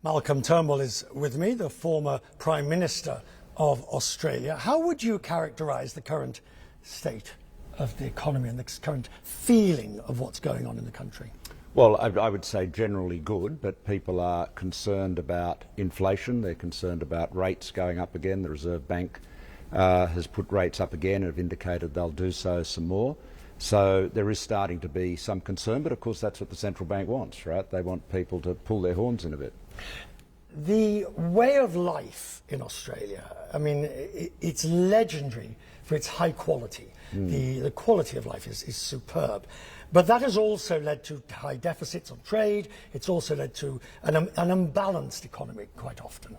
Malcolm Turnbull is with me, the former Prime Minister of Australia. How would you characterise the current state of the economy and the current feeling of what's going on in the country? Well, I would say generally good, but people are concerned about inflation. They're concerned about rates going up again. The Reserve Bank has put rates up again and have indicated they'll do so some more. So there is starting to be some concern, but of course that's what the central bank wants, right? They want people to pull their horns in a bit. The way of life in Australia, I mean, it's legendary for its high quality. The quality of life is superb. But that has also led to high deficits on trade. It's also led to an unbalanced economy quite often.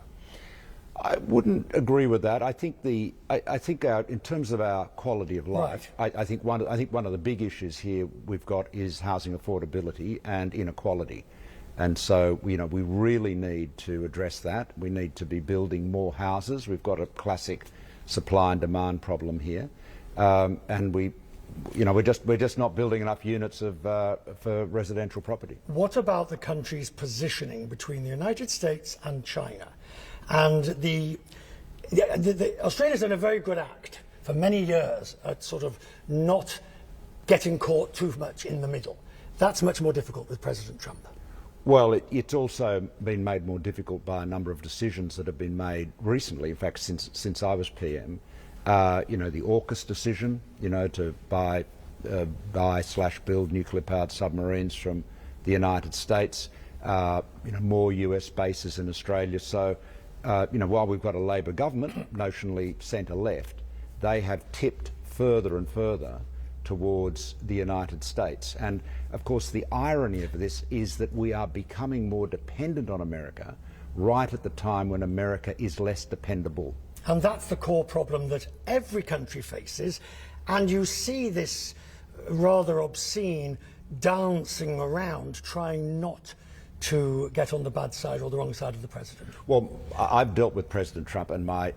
I wouldn't agree with that. I think in terms of our quality of life, right. I think one of the big issues here we've got is housing affordability and inequality. And so, we really need to address that. We need to be building more houses. We've got a classic supply and demand problem here, and we're just not building enough units for residential property. What about the country's positioning between the United States and China? And Australia's done a very good act for many years at sort of not getting caught too much in the middle. That's much more difficult with President Trump. Well, it's also been made more difficult by a number of decisions that have been made recently. In fact, since I was PM, the AUKUS decision, to buy/build nuclear-powered submarines from the United States, more US bases in Australia. So, while we've got a Labor government, notionally centre-left, they have tipped further and further towards the United States. And of course the irony of this is that we are becoming more dependent on America right at the time when America is less dependable. And that's the core problem that every country faces, and you see this rather obscene dancing around trying not to get on the bad side or the wrong side of the president. Well, I've dealt with President Trump, and my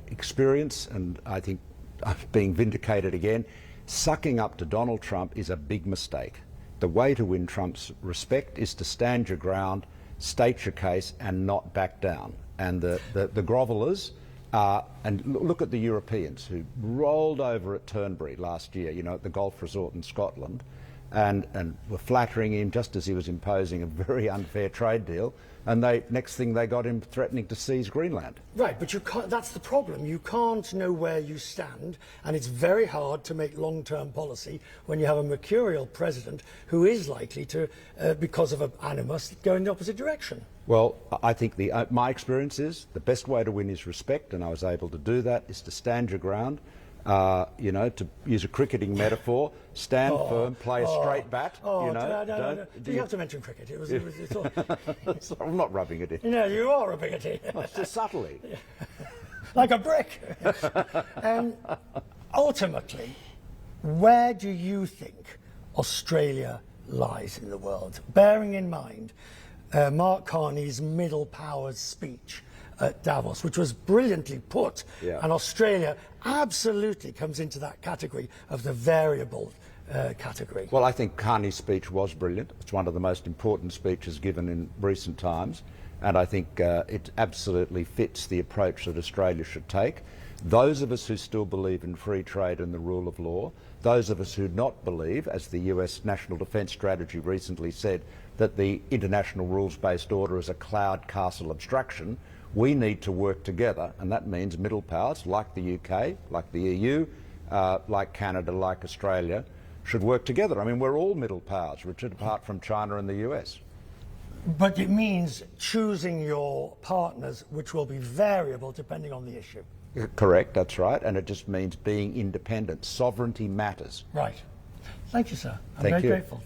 experience, and I think I'm being vindicated again, sucking up to Donald Trump is a big mistake. The way to win Trump's respect is to stand your ground, state your case, and not back down. And the grovellers, and look at the Europeans who rolled over at Turnbull last year, at the golf resort in Scotland, and were flattering him just as he was imposing a very unfair trade deal. And next thing they got him threatening to seize Greenland. Right, but you can't, that's the problem. You can't know where you stand, and it's very hard to make long-term policy when you have a mercurial president who is likely to, because of animus, go in the opposite direction. Well, I think my experience is the best way to win is respect, and I was able to do that, is to stand your ground. To use a cricketing metaphor, stand firm, play a straight bat. No. You have to mention cricket. It's I'm not rubbing it in. No, you are rubbing it in. Just subtly. Like a brick. Ultimately, where do you think Australia lies in the world? Bearing in mind Mark Carney's Middle Powers speech at Davos, which was brilliantly put, and Australia absolutely comes into that category of the variable category. Well, I think Carney's speech was brilliant. It's one of the most important speeches given in recent times, and I think it absolutely fits the approach that Australia should take. Those of us who still believe in free trade and the rule of law, those of us who do not believe, as the US National Defence Strategy recently said, that the international rules-based order is a cloud castle abstraction, we need to work together, and that means middle powers like the UK, like the EU, like Canada, like Australia, should work together. I mean, we're all middle powers, Richard, apart from China and the US. But it means choosing your partners, which will be variable depending on the issue. Correct, that's right, and it just means being independent. Sovereignty matters. Right. Thank you, sir. I'm Thank very you. grateful.